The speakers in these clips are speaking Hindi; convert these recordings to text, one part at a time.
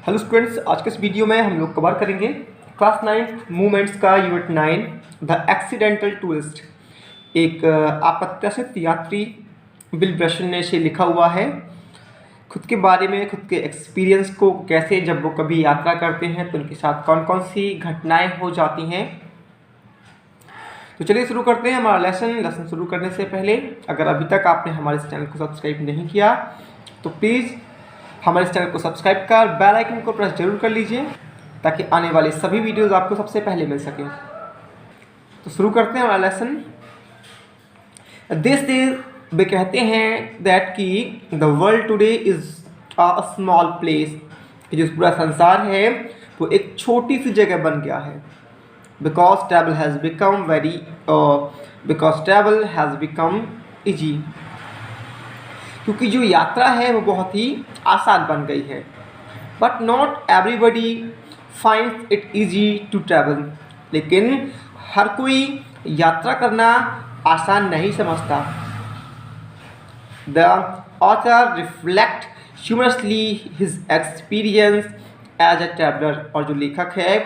हेलो स्टूडेंट्स, आज के इस वीडियो में हम लोग कवर करेंगे क्लास 9 मूवमेंट्स का यूनिट 9 द एक्सीडेंटल टूरिस्ट। एक अप्रत्याशित यात्री बिल ब्रशन ने से लिखा हुआ है खुद के बारे में, खुद के एक्सपीरियंस को, कैसे जब वो कभी यात्रा करते हैं तो उनके साथ कौन कौन सी घटनाएं हो जाती हैं। तो चलिए शुरू करते हैं हमारा लेसन शुरू करने से पहले अगर अभी तक आपने हमारे इस चैनल को सब्सक्राइब नहीं किया तो प्लीज़ हमारे इस चैनल को सब्सक्राइब कर बेल आइकन को प्रेस जरूर कर लीजिए ताकि आने वाले सभी वीडियोस आपको सबसे पहले मिल सकें। तो शुरू करते हैं हमारा लेसन। दिस इज वे कहते हैं दैट कि the world today is a small place, कि जो पूरा संसार है वो एक छोटी सी जगह बन गया है। Because travel has become easy, क्योंकि जो यात्रा है वो बहुत ही आसान बन गई है। But not everybody finds it easy to travel, लेकिन हर कोई यात्रा करना आसान नहीं समझता। The author reflect humorously his experience as a traveller, और जो लेखक है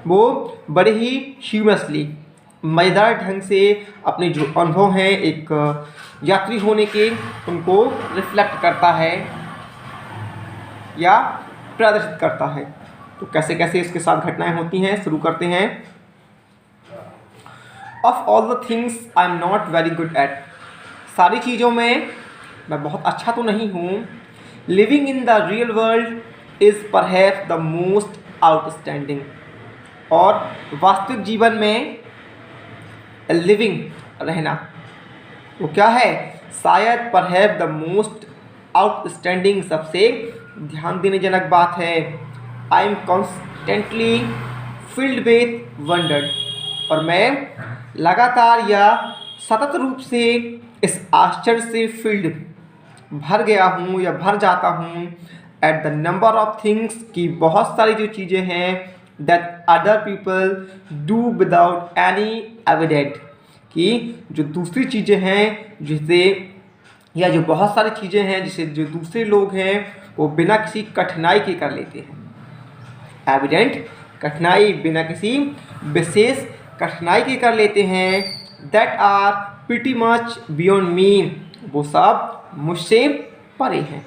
वो बड़े ही ह्यूमरसली मज़ेदार ढंग से अपने जो अनुभव हैं एक यात्री होने के उनको रिफ्लेक्ट करता है या प्रदर्शित करता है। तो कैसे कैसे इसके साथ घटनाएं होती हैं, शुरू करते हैं। Of all the things I am not very good at, सारी चीज़ों में मैं बहुत अच्छा तो नहीं हूँ। Living in the real world is perhaps the most outstanding, और वास्तविक जीवन में लिविंग रहना वो क्या है, शायद परहैप्स द मोस्ट आउटस्टैंडिंग, सबसे ध्यान देने जनक बात है। I am constantly filled with wonder, और मैं लगातार या सतत रूप से इस आश्चर्य से फील्ड भर गया हूँ या भर जाता हूँ। At the number of things, की बहुत सारी जो चीज़ें हैं that other people do without any evident, कि जो दूसरी चीज़ें हैं जिसे, या जो बहुत सारी चीज़ें हैं जिसे जो दूसरे लोग हैं वो बिना किसी कठिनाई के कर लेते हैं। एविडेंट कठिनाई, बिना किसी विशेष कठिनाई के कर लेते हैं। That are pretty much beyond me, वो सब मुझसे परे हैं।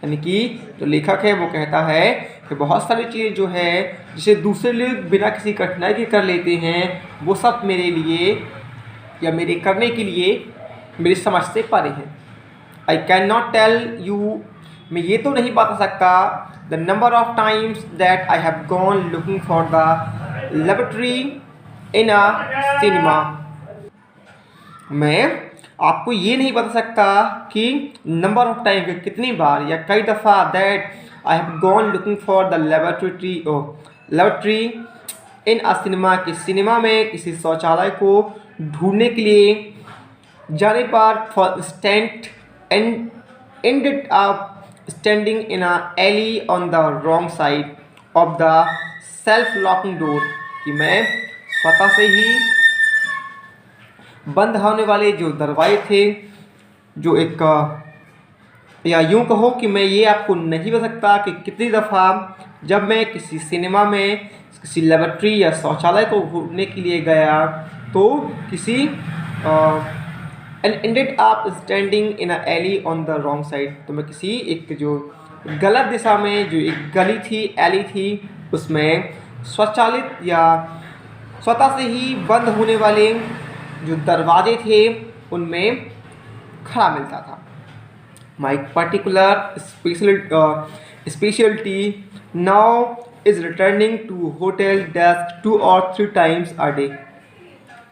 यानी कि जो लेखक है वो कहता है कि बहुत सारी चीज़ें जो है जिसे दूसरे लोग बिना किसी कठिनाई के कर लेते हैं वो सब मेरे लिए या मेरे करने के लिए मेरी समझ से परे हैं। I can not tell you, मैं ये तो नहीं बता सकता the number of times that I have gone looking for the laboratory in a cinema, मैं आपको ये नहीं बता सकता कि नंबर ऑफ टाइम के कितनी बार या कई दफ़ा that I have gone looking for the laboratory in a cinema, कि सिनेमा में किसी शौचालय को ढूंढने के लिए जाने पर for stand ended up standing in a alley on the wrong side of the self locking door, कि मैं स्वतः से ही बंद होने वाले जो दरवाजे थे, जो एक, या यूँ कहो कि मैं ये आपको नहीं बता सकता कि कितनी दफ़ा जब मैं किसी सिनेमा में किसी लेबोरेटरी या शौचालय को ढूंढने के लिए गया तो किसी ended up standing in a alley on the wrong side, तो मैं किसी एक जो गलत दिशा में जो एक गली थी, एली थी, उसमें स्वचालित या स्वतः से ही बंद होने वाले जो दरवाजे थे उनमें खड़ा मिलता था। My particular speciality now is returning to hotel desk 2 or 3 times a day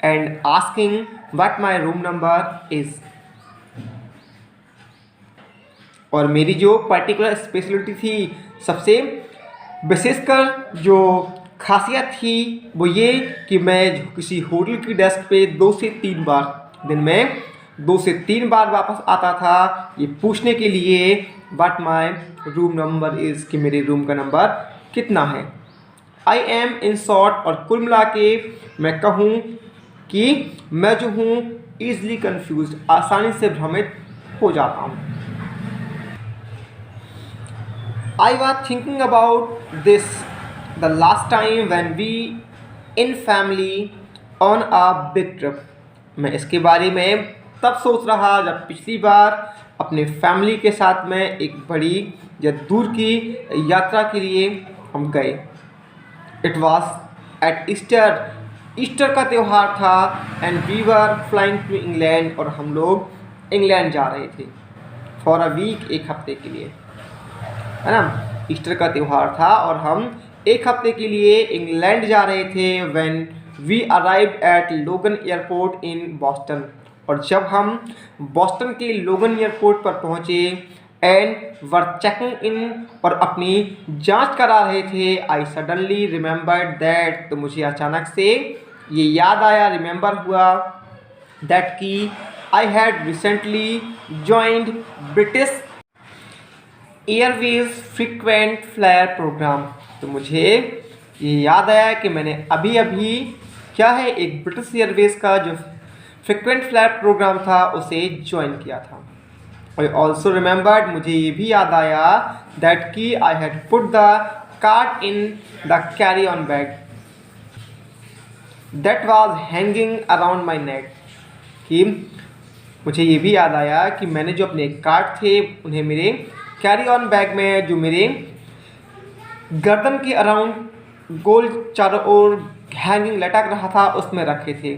and asking what my room number is, और मेरी जो पर्टिकुलर स्पेशलिटी थी, सबसे विशेषकर जो खासियत थी वो ये कि मैं किसी होटल की डेस्क पे 2 से 3 बार दिन में 2 से 3 बार वापस आता था ये पूछने के लिए what my room number is, कि मेरे रूम का नंबर कितना है। आई एम इन शॉर्ट, और कुल मिला के मैं कहूँ कि मैं जो हूँ ईजली कन्फ्यूज, आसानी से भ्रमित हो जाता हूँ। I was thinking about this the last time when we in family on a big trip. मैं इसके बारे में तब सोच रहा जब पिछली बार अपने फैमिली के साथ में एक बड़ी या दूर की यात्रा के लिए हम गए। It was at Easter, Easter का त्यौहार था and we were flying to England, और हम लोग इंग्लैंड जा रहे थे फॉर अ वीक, एक हफ्ते के लिए, है ना। ईस्टर का त्यौहार था और हम एक हफ्ते के लिए इंग्लैंड जा रहे थे। व्हेन वी अराइव्ड एट लोगन एयरपोर्ट इन बॉस्टन, और जब हम बॉस्टन के लोगन एयरपोर्ट पर पहुँचे एंड वर चेकिंग इन, और अपनी जांच करा रहे थे, आई सडनली रिमेंबर्ड दैट, तो मुझे अचानक से ये याद आया, रिमेंबर हुआ दैट कि I had recently joined British Airways frequent flyer programme. तो मुझे ये याद आया कि मैंने अभी अभी क्या है, एक ब्रिटिश एयरवेज का जो फ्रीक्वेंट फ्लायर प्रोग्राम था उसे ज्वाइन किया था। आई ऑल्सो रिमेंबर्ड, मुझे ये भी याद आया दैट कि I had put the card in the carry on bag that was hanging around my neck, कि मुझे ये भी याद आया कि मैंने जो अपने कार्ड थे उन्हें मेरे कैरी ऑन बैग में, जो मेरे गर्दन के अराउंड गोल चारों ओर हैंगिंग लटक रहा था, उसमें रखे थे।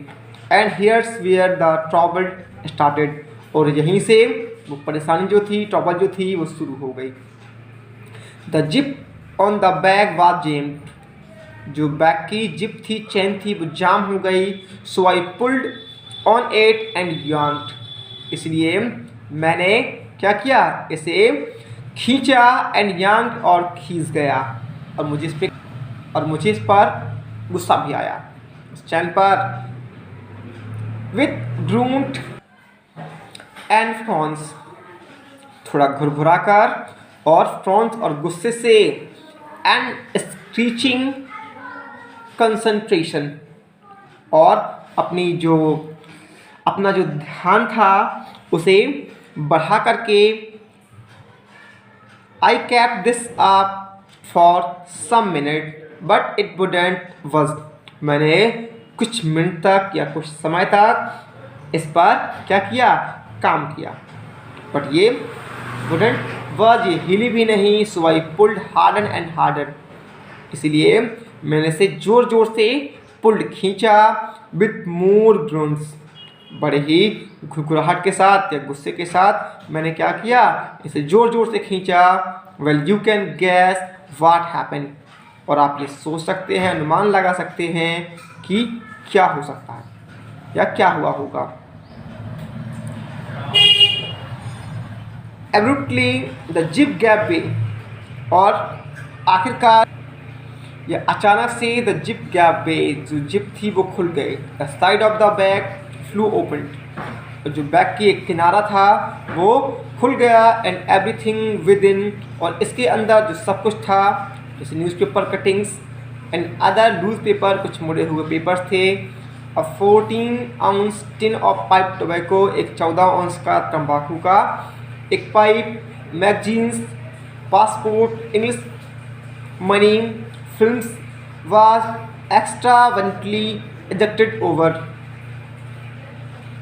And here's where the trouble started, और यहीं से वो परेशानी जो थी, ट्रबल जो थी, वो शुरू हो गई। The zip on the bag was jammed, जो बैग की जिप थी, चेन थी, वो जाम हो गई। So I pulled on it and यार्न्ड, इसलिए मैंने क्या किया, इसे खींचा एंड यार्न्ड, और खींच गया, और मुझे इस पर गुस्सा भी आया, उस चैन पर। विथ ग्रूंट एंड फ्रॉन्स, थोड़ा घुरघुरा कर, और फ्रॉन्स और गुस्से से, एंड स्क्रीचिंग कंसंट्रेशन, और अपना जो ध्यान था उसे बढ़ा करके। I kept this up for some minute but it wouldn't work, मैंने कुछ मिनट तक या कुछ समय तक इस पर क्या किया, काम किया, बट ये वुडंट वर्क, ये हिली भी नहीं। So I pulled harder and harder, इसलिए मैंने इसे जोर जोर से पुल्ड खींचा। विथ मोर ग्रोन्स, बड़े ही घुरघुराहट के साथ या गुस्से के साथ मैंने क्या किया, इसे जोर जोर से खींचा। Well you can gas what happen, और आप ये सोच सकते हैं, अनुमान लगा सकते हैं कि क्या हो सकता है या क्या हुआ होगा। एब्रुप्टली द जिप गैप वे, और आखिरकार या अचानक से द जिप गैप वे, जो जिप थी वो खुल गई। The side of the bag flu open, जो बैग की एक किनारा था वो खुल गया। एंड एवरीथिंग विद इन, और इसके अंदर जो सब कुछ था, जैसे newspaper cuttings and other loose paper, कुछ मुड़े हुए पेपर्स थे। A 14 ounce tin of pipe tobacco, एक 14 आउंस का तंबाकू का एक pipe. Magazines, passport, English money, films was extravagantly ejected over,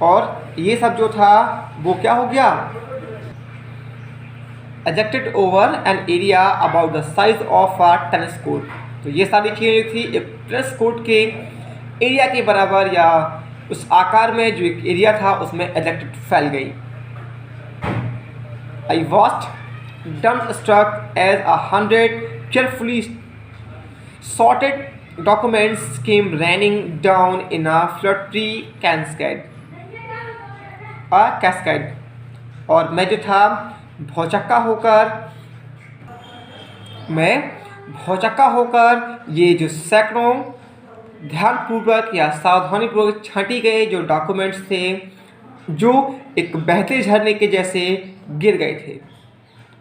और ये सब जो था वो क्या हो गया, ejected over an area about the size of a tennis court. तो ये सारी चीज़ें थी एक टेनिस कोर्ट के एरिया के बराबर, या उस आकार में जो एक एरिया था उसमें एजेक्टेड फैल गई। I watched dumbstruck as 100 carefully sorted documents came raining down in a fluttery cascade, और मैं जो था भौचक्का होकर ये जो सैकड़ों ध्यानपूर्वक या सावधानीपूर्वक छांटी गए जो डॉक्यूमेंट्स थे, जो एक बहते झरने के जैसे गिर गए थे।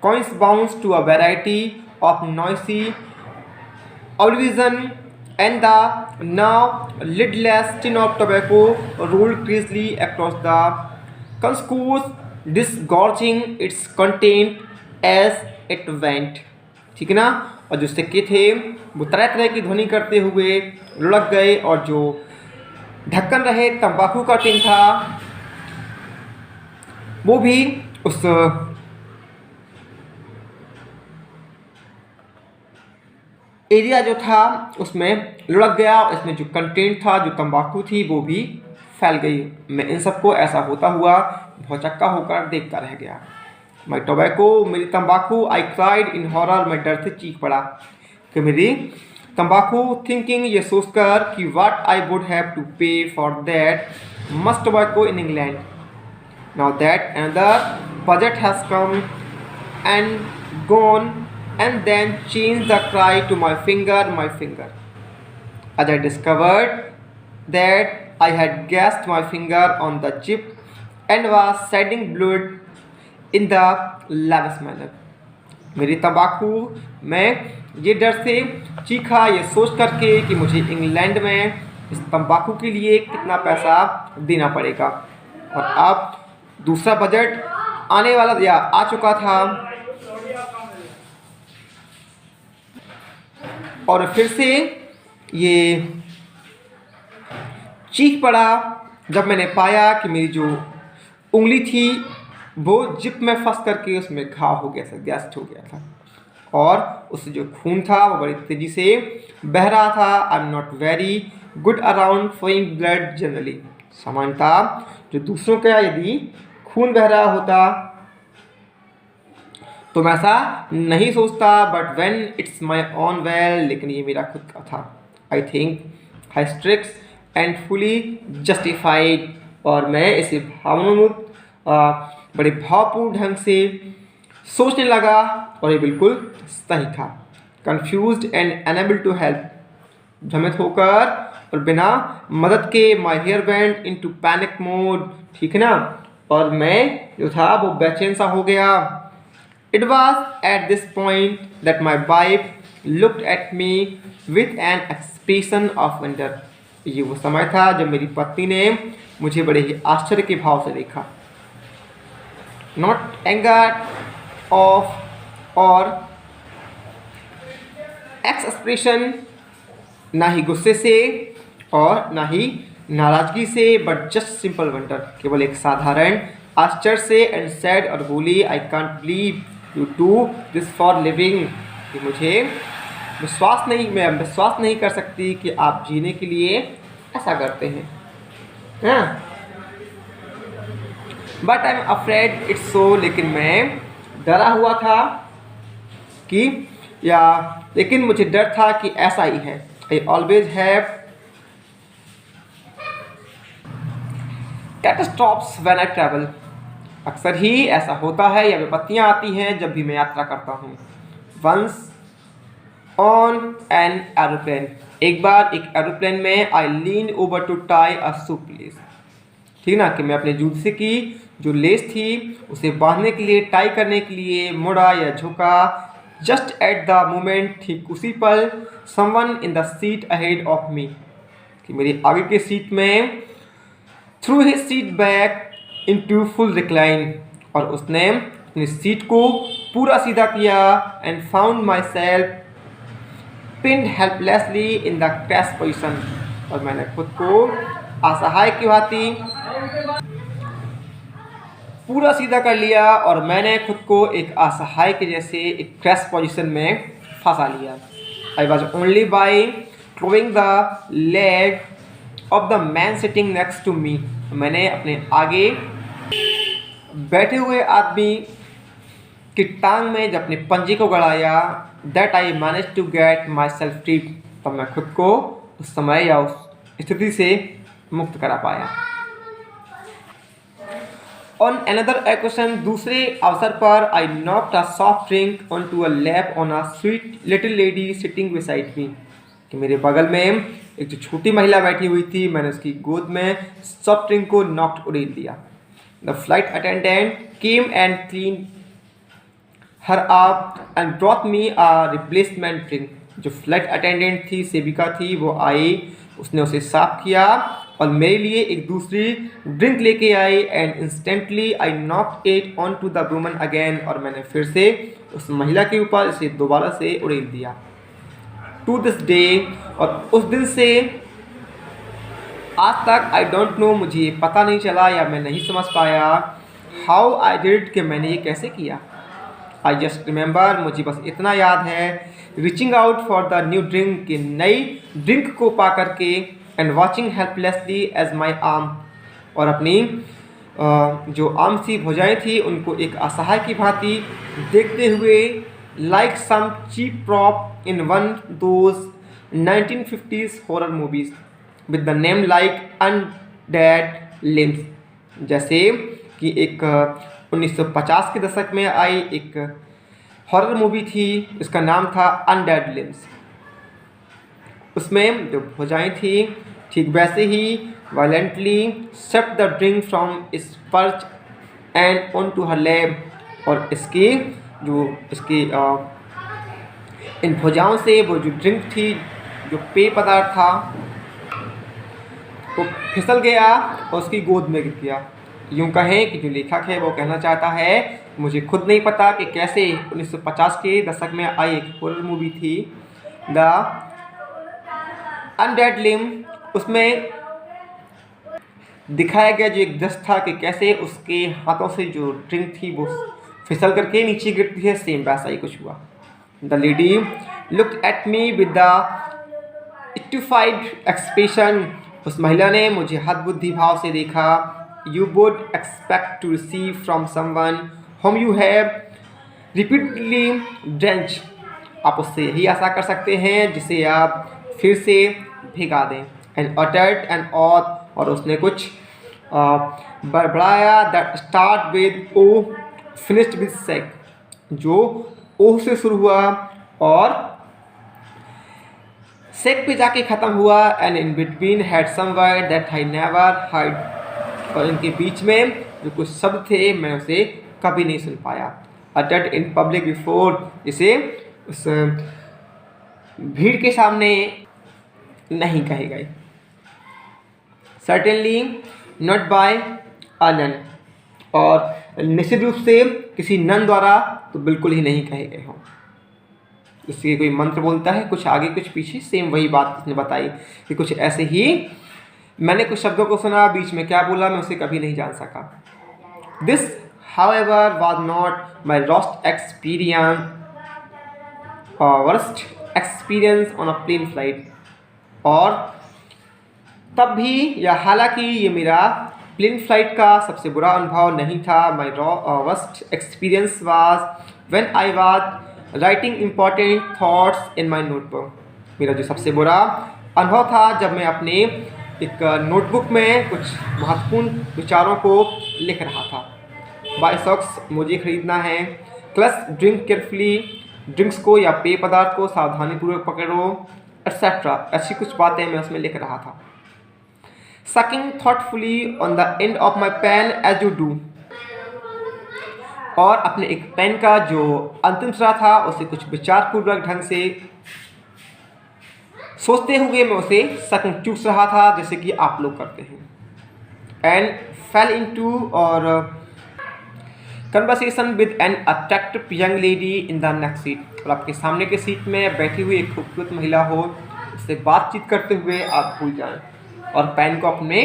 Coins bounce to a variety of noisy Olivision, and the now lidless tin of tobacco rolled greasily across the concourse, disgorging its content as it went। ठीक है ना। और जो सिक्के थे वो तरह तरह की ध्वनि करते हुए लुढ़क गए, और जो ढक्कन रहे तंबाकू का टिन था वो भी उस एरिया जो था उसमें लुढ़क गया, और इसमें जो कंटेंट था, जो तंबाकू थी, वो भी फैल गई। मैं इन सबको ऐसा होता हुआ भौचक्का होकर देखता रह गया। माई टोबैको, मेरी तंबाकू, आई क्राइड इन हॉरर, मैं डर से चीख पड़ा कि मेरी तंबाकू, थिंकिंग, ये सोचकर कि what I would have to pay for that must tobacco in England, now that another budget has come and gone, and then changed the cry to my finger. As I discovered that I had gassed my finger on the chip and was shedding blood in the lavish manner. मेरी तंबाकू, मैं ये डर से चीखा ये सोच करके कि मुझे इंग्लैंड में इस तंबाकू के लिए कितना पैसा देना पड़ेगा, और अब दूसरा बजट आने वाला या आ चुका था, और फिर से ये चीख पड़ा जब मैंने पाया कि मेरी जो उंगली थी वो जिप में फंस करके उसमें घाव हो गया था, गैस हो गया था, और उससे जो खून था वो बड़ी तेज़ी से बह रहा था। I am not very good around flowing blood generally. सामान्यता जो दूसरों का यदि खून बह रहा होता तो मैं ऐसा नहीं सोचता, but when it's my own well, लेकिन ये मेरा खुद का था। I think hysterics and fully justified, और मैं इसे भावनात्मक बड़े भावपूर्ण ढंग से सोचने लगा, और ये बिल्कुल सही था। Confused and unable to help, भ्रमित होकर और बिना मदद के, my hair went into panic mode, ठीक है ना, और मैं जो था वो बेचैन सा हो गया। It was at this point that my wife looked at me with an expression of wonder. ये वो समय था जब मेरी पत्नी ने मुझे बड़े ही आश्चर्य के भाव से देखा। Not anger of or expression, ना ही गुस्से से और ना ही नाराजगी से, but just simple wonder, केवल एक साधारण आश्चर्य से, and said, और बोली, I can't believe you do this for living, कि मैं विश्वास नहीं कर सकती कि आप जीने के लिए ऐसा करते हैं, हाँ। But I am afraid it's so, लेकिन मैं डरा हुआ था कि लेकिन मुझे डर था कि ऐसा ही है। I always have catastrophes when I travel, अक्सर ही ऐसा होता है या विपत्तियाँ आती हैं जब भी मैं यात्रा करता हूँ। वंस ऑन एन एरोप्लेन, एक बार एक एरोप्लेन में, I lean over to tie a suitcase, ठीक ना, कि मैं अपने जूते की जो लेस थी उसे बांधने के लिए, टाई करने के लिए मुड़ा या झुका। जस्ट एट द मोमेंट, ठीक उसी पल, someone in the seat ahead of me, कि मेरी आगे की सीट में, through his seat back into full recline, और उसने अपनी सीट को पूरा सीधा किया, and found my self pinned helplessly in the crash position, और मैंने खुद को असहाय की भांति पूरा सीधा कर लिया, और मैंने खुद को एक असहाय के जैसे एक क्रैश पोजिशन में फंसा लिया। I was only by clawing the leg of the man sitting next to me, मैंने अपने आगे बैठे हुए आदमी की टांग में जब अपने पंजे को गड़ाया, that I manage to get myself free, तब मैं खुद को उस समय या उस स्थिति से मुक्त करा पाया। ऑन अनदर ओकेशन, दूसरे अवसर पर, I knocked a soft drink on to a lap on a sweet little lady sitting beside me, कि मेरे बगल में एक जो छोटी महिला बैठी हुई थी, मैंने उसकी गोद में सॉफ्ट ड्रिंक को नॉक्ड उड़ेल दिया। The flight attendant came and clean her up and brought me a replacement drink, जो फ्लाइट अटेंडेंट थी, सेविका थी, वो आई, उसने उसे साफ किया और मेरे लिए एक दूसरी ड्रिंक लेके आई and instantly I knock it on to the woman again, और मैंने फिर से उस महिला के ऊपर इसे दोबारा से उड़ेल दिया। टू दिस डे, और उस दिन से आज तक आई डोंट नो, मुझे पता नहीं चला या मैं नहीं समझ पाया हाउ आई डिड, कि मैंने ये कैसे किया। आई जस्ट रिमेंबर, मुझे बस इतना याद है, reaching out for the new drink, की नई ड्रिंक को पा करके, and watching helplessly as my arm, और अपनी जो आर्म सी भुजाएं थी उनको एक असहाय की भांति देखते हुए, like some cheap prop in one those 1950s horror movies with the name like undead limbs, जैसे कि एक 1950 के दशक में आई एक हॉरर मूवी थी, इसका नाम था अनडेड लिम्स। उसमें जो भुजाएं थी ठीक वैसे ही violently swept the drink from its perch and onto her lap, और इसकी इन भुजाओं से वो जो ड्रिंक थी, जो पेय पदार्थ था, वो फिसल गया और उसकी गोद में गिर गया। यूँ कहें कि जो लेखक है वो कहना चाहता है, मुझे खुद नहीं पता कि कैसे 1950 के दशक में आई एक हॉरर मूवी थी द अनडेड लिम, उसमें दिखाया गया जो एक दृश्य था कि कैसे उसके हाथों से जो ड्रिंक थी वो फिसल करके नीचे गिरती है, सेम वैसा ही कुछ हुआ। The lady looked at me with the stupefied expression, उस महिला ने मुझे हतबुद्धि भाव से देखा। You would expect to receive from someone whom you have repeatedly drenched, आप उससे यही आशा कर सकते हैं जिसे आप फिर से भिगा दें। एंड uttered an oath, और उसने कुछ बड़बड़ाया that start with O finished with sec, जो O से शुरू हुआ और सेक पे जाके ख़त्म हुआ। And in between had some word that I never heard, और इनके बीच में जो कुछ शब्द थे मैं उसे कभी नहीं सुन पाया। अटर्ड इन पब्लिक बिफोर, इसे उस भीड़ के सामने नहीं कहे गए। Certainly not by a nun, और निश्चित रूप से किसी नन द्वारा तो बिल्कुल ही नहीं कहे गए हों। इसलिए कोई मंत्र बोलता है, कुछ आगे कुछ पीछे, सेम वही बात उसने बताई कि कुछ ऐसे ही मैंने कुछ शब्दों को सुना, बीच में क्या बोला मैं उसे कभी नहीं जान सका। This however was not my worst experience on a plane flight, और तब भी या हालांकि ये मेरा प्लेन फ्लाइट का सबसे बुरा अनुभव नहीं था। My worst experience was when I was writing important thoughts in my notebook, मेरा जो सबसे बुरा अनुभव था जब मैं अपने एक नोटबुक में कुछ महत्वपूर्ण विचारों को लिख रहा था। बाय सॉक्स, मुझे खरीदना है। प्लस ड्रिंक केयरफुली, ड्रिंक्स को या पेय पदार्थ को सावधानीपूर्वक पकड़ो, एट्सेट्रा, ऐसी कुछ बातें मैं उसमें लिख रहा था। Sucking thoughtfully on the end of my pen as you do, और अपने एक पेन का जो अंतिम सिरा था उसे कुछ विचारपूर्वक ढंग से सोचते हुए मैं उसे सकिंग चूस रहा था, जैसे कि आप लोग करते हैं। एंड फेल इनटू और conversation with an attractive young lady in the next seat, और आपके सामने के सीट में बैठी हुई एक खूबसूरत महिला हो, उससे बातचीत करते हुए आप भूल जाएं और पेन को अपने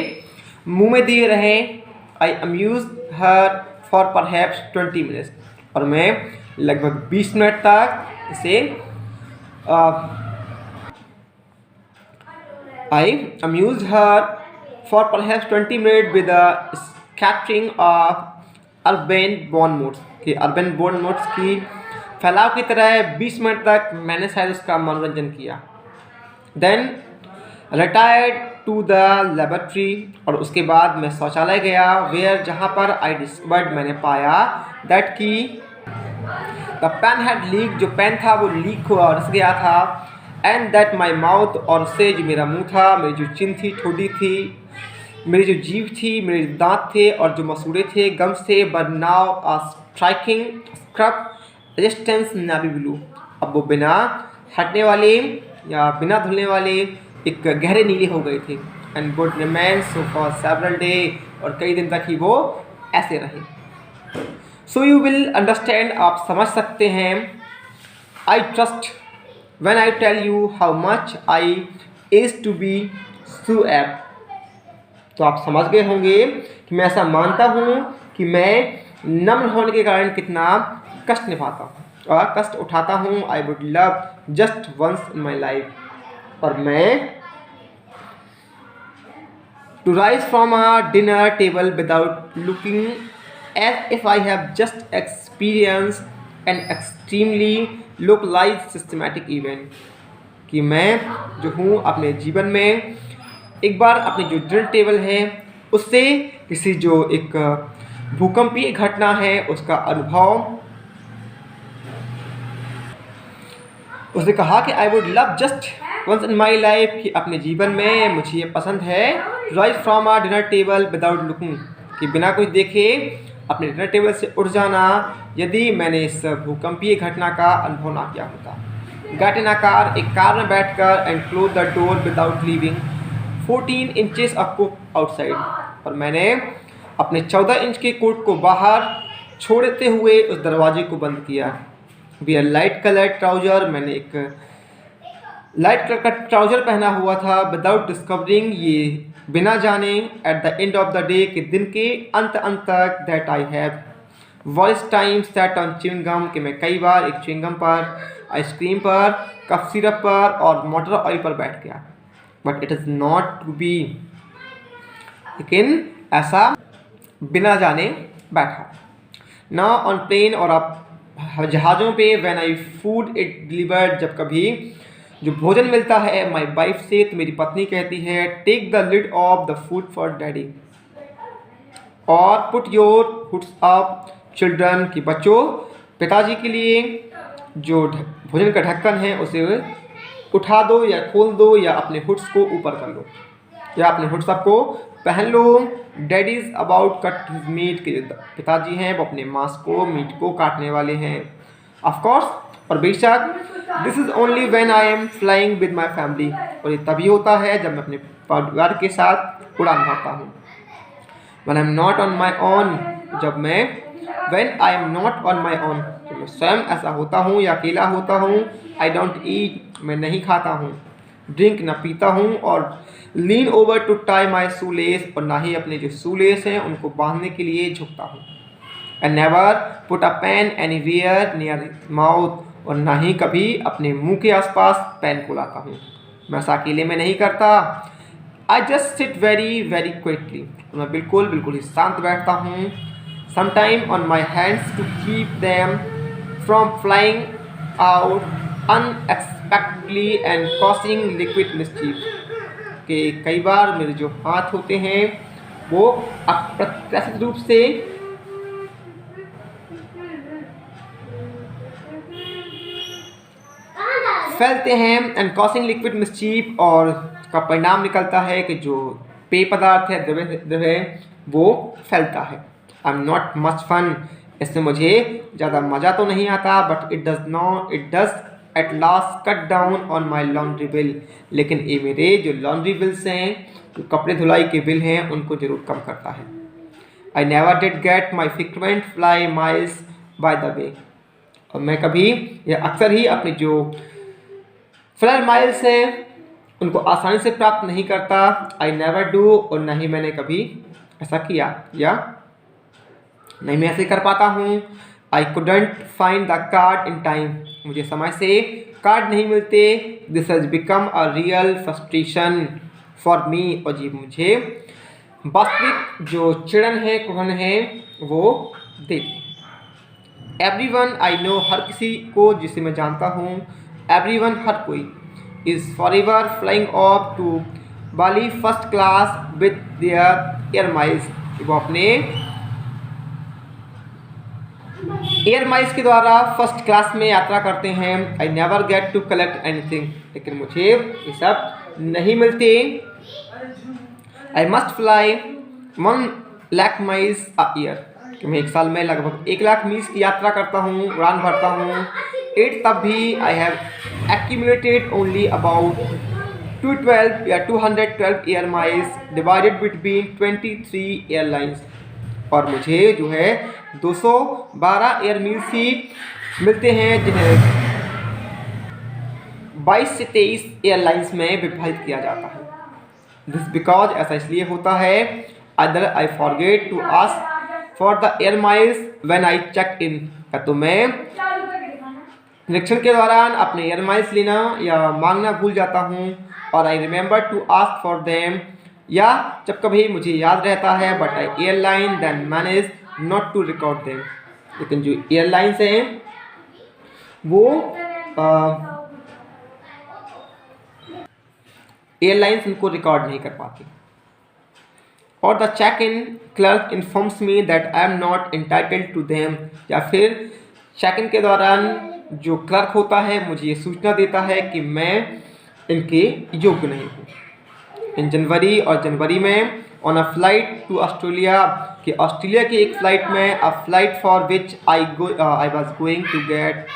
मुंह में दिए रहें। I amuse her for perhaps 20 minutes, और मैं लगभग 20 मिनट तक इसे I amused her for perhaps 20 minutes with a scattering of urban bonmots, कि अर्बन bonmots की फैलाव की तरह 20 मिनट तक मैंने शायद उसका मनोरंजन किया। Then retired to the laboratory, और उसके बाद मैं शौचालय गया। Where, जहाँ पर I discovered, मैंने पाया that कि the pen had leaked, जो पेन था वो लीक हुआ और रस गया था। एंड दैट माई माउथ, और उससे जो मेरा मुंह था, मेरी जो चिन थी, ठोड़ी थी, मेरी जो जीभ थी, मेरे दांत थे और जो मसूड़े थे, गम्स थे, but now a striking scrub resistance navy blue, अब वो बिना हटने वाले या बिना धुलने वाले एक गहरे नीले हो गए थे। And would remain so for several day, और कई दिन तक ही वो ऐसे रहे। सो यू विल अंडरस्टैंड, आप समझ सकते हैं। I trust when I tell you how much I is to be so ape. तो आप समझ गए होंगे कि मैं ऐसा मानता हूँ कि मैं नम्र होने के कारण कितना कष्ट निभाता हूँ और कष्ट उठाता हूँ। I would love just once in my life, और मैं to rise from a dinner table without looking as if I have just experience an extremely localise systematic event. कि मैं जो हूँ अपने जीवन में एक बार अपनी जो डिनर टेबल है उससे किसी जो एक भूकंपीय घटना है उसका अनुभव, उसने कहा कि I would love just once in my life, कि अपने जीवन में मुझे ये पसंद है rise from a dinner table without looking, कि बिना कुछ देखे अपने डिनर टेबल से उठ जाना यदि मैंने इस भूकंपीय घटना का अनुभव ना किया होता। गेट इन अ कार, एक कार में बैठकर, and close the door without leaving 14 inches of coat outside, और मैंने अपने 14 इंच के कोट को बाहर छोड़ते हुए उस दरवाजे को बंद किया। वियर लाइट कलर ट्राउजर, मैंने एक लाइट कलर का ट्राउजर पहना हुआ था। विदाउट डिस्कवरिंग, ये बिना जाने, at the end of the day, के दिन के अंत तक, that I have voice time set on chewing gum, कि मैं कई बार एक च्युइंगम पर, आइसक्रीम पर, कफ सिरप पर और मोटर ऑयल पर बैठ गया। But it is not to be, लेकिन ऐसा बिना जाने बैठा ना ऑन प्लेन, और आप जहाज़ों पे, when I food it delivered, जब कभी जो भोजन मिलता है माई वाइफ से, तो मेरी पत्नी कहती है take the lid off the food for daddy, और put your hoods up children, की बच्चों पिताजी के लिए जो भोजन का ढक्कन है उसे उठा दो या खोल दो, या अपने हुड्स को ऊपर कर लो, या अपने हुड्स अप को पहन लो। Daddy is about cut his meat, के पिताजी हैं वो अपने मांस को, मीट को काटने वाले हैं। ऑफ कोर्स, और बेशक, this is only when I am flying with my family, और ये तभी होता है जब मैं अपने परिवार के साथ उड़ान भरता हूँ। When I am not on my own, जब मैं when I am not on my own, जब मैं स्वयं ऐसा होता हूँ या अकेला होता हूँ। आई डोंट ईट, मैं नहीं खाता हूँ। ड्रिंक, ना पीता हूँ। और lean over to tie my shoelace, और ना ही अपने जो शूलेस हैं उनको बांधने के लिए झुकता हूँ। And never put a pen anywhere near mouth, और ना ही कभी अपने मुंह के आसपास पेन को लाता हूँ। मैं ऐसा अकेले में नहीं करता। I just sit very very quickly, मैं बिल्कुल बिल्कुल ही शांत बैठता हूँ। Sometime on my hands to keep them from flying out unexpectedly and causing liquid mischief, के कई बार मेरे जो हाथ होते हैं वो अप्रत्याशित रूप से फैलते हैं, एंड कॉसिंग लिक्विड मिस्चीफ, और का परिणाम निकलता है कि जो पेय पदार्थ है, द्रव्य वो फैलता है। I am not much fun, इसमें मुझे ज़्यादा मज़ा तो नहीं आता। But it does at last cut down on my laundry bill, लेकिन ये मेरे जो लॉन्ड्री बिल्स हैं, जो कपड़े धुलाई के बिल हैं, उनको जरूर कम करता है। I never did get my frequent fly miles by the way, और मैं कभी या अक्सर ही अपनी जो फ्लाई माइल्स हैं उनको आसानी से प्राप्त नहीं करता। आई नेवर डू, और ना ही मैंने कभी ऐसा किया या नहीं मैं ऐसे कर पाता हूँ। I couldn't find the card in time, मुझे समय से कार्ड नहीं मिलते। This has become a real frustration for me, और जी मुझे वास्तविक जो चिड़न है, कुहन है, वो देती। एवरी वन आई नो, हर किसी को जिसे मैं जानता हूँ, एवरी वन, हर कोई, is for ever flying off to Bali first class with their air miles, वो अपने एयर माइल्स के द्वारा फर्स्ट क्लास में यात्रा करते हैं। I never get to collect anything, लेकिन मुझे ये सब नहीं मिलते। I must fly 1 lakh miles a year, कि मैं एक साल में लगभग 1 लाख मील्स की यात्रा करता हूँ, उड़ान भरता हूँ। इट तब भी I have accumulated only about 212 या 212 air miles divided between 23 airlines, और मुझे जो है 212 एयर मील्स ही मिलते हैं जिन्हें 22 से 23 एयरलाइंस में विभाजित किया जाता है। दिस बिकॉज ऐसा इसलिए होता है other I forget to ask for the air miles when I check in, या तो मैं निरीक्षण के दौरान अपने एयर माइल्स लेना या मांगना भूल जाता हूँ, और I remember to ask for them, या जब कभी मुझे याद रहता है but I airline then manage not to record them. लेकिन जो एयरलाइंस हैं वो एयरलाइंस उनको रिकॉर्ड नहीं कर पाती। और the check in clerk informs me that I am not entitled to them, या फिर चेक इन के दौरान जो क्लर्क होता है मुझे ये सूचना देता है कि मैं इनके योग्य नहीं हूँ। इन जनवरी में on a flight to Australia, कि ऑस्ट्रेलिया की एक फ़्लाइट में, a flight for which I was going to get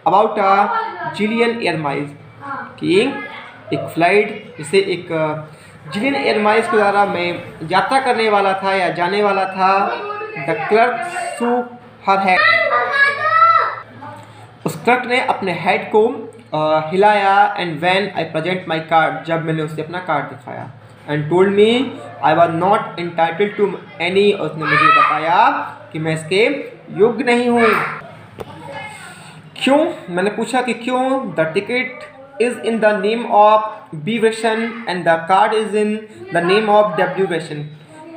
about a zillion air miles, कि एक फ़्लाइट जिसे एक जिलियन एयर माइल्स के द्वारा मैं यात्रा करने वाला था या जाने वाला था। The clerk sue her head, उस क्लर्क ने अपने हेड को हिलाया, and when I present my card, जब मैंने उसे अपना कार्ड दिखाया, and told me I was not entitled to any, और उसने मुझे बताया कि मैं इसके योग्य नहीं हूँ। क्यों? मैंने पूछा कि क्यों। The ticket is in the name of B वेशन and the card is in the name of W वेशन,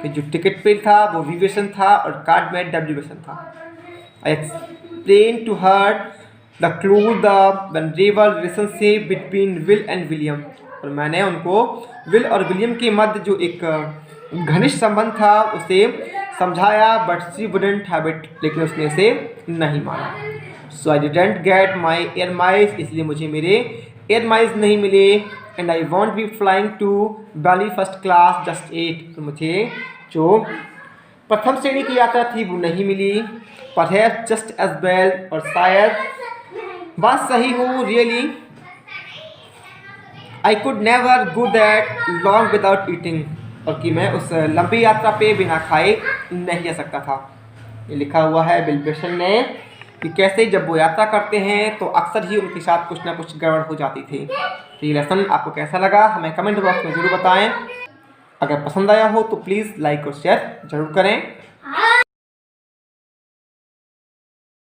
कि जो टिकट पे था वो वी वेशन था और कार्ड में डब्ल्यू वेशन था। I explain to her the clue the vulnerable relationship between Will and William, और मैंने उनको विल और विलियम के मध्य जो एक घनिष्ठ संबंध था उसे समझाया, but she wouldn't have it, लेकिन उसने इसे नहीं माना। So I didn't get my air miles, इसलिए मुझे मेरे एयर माइल्स नहीं मिले, and I won't be flying to Bali first class just 8, तो मुझे जो प्रथम श्रेणी की यात्रा थी वो नहीं मिली। परहैप्स जस्ट एज वेल, और शायद बात सही हो, really I could never go that long without eating, और कि मैं उस लंबी यात्रा पे बिना खाए नहीं जा सकता था। ये लिखा हुआ है बिल पेशन ने कि कैसे जब वो यात्रा करते हैं तो अक्सर ही उनके साथ कुछ ना कुछ गड़बड़ हो जाती थी। तो ये लेसन आपको कैसा लगा हमें कमेंट बॉक्स में ज़रूर बताएं। अगर पसंद आया हो तो प्लीज़ लाइक और शेयर ज़रूर करें।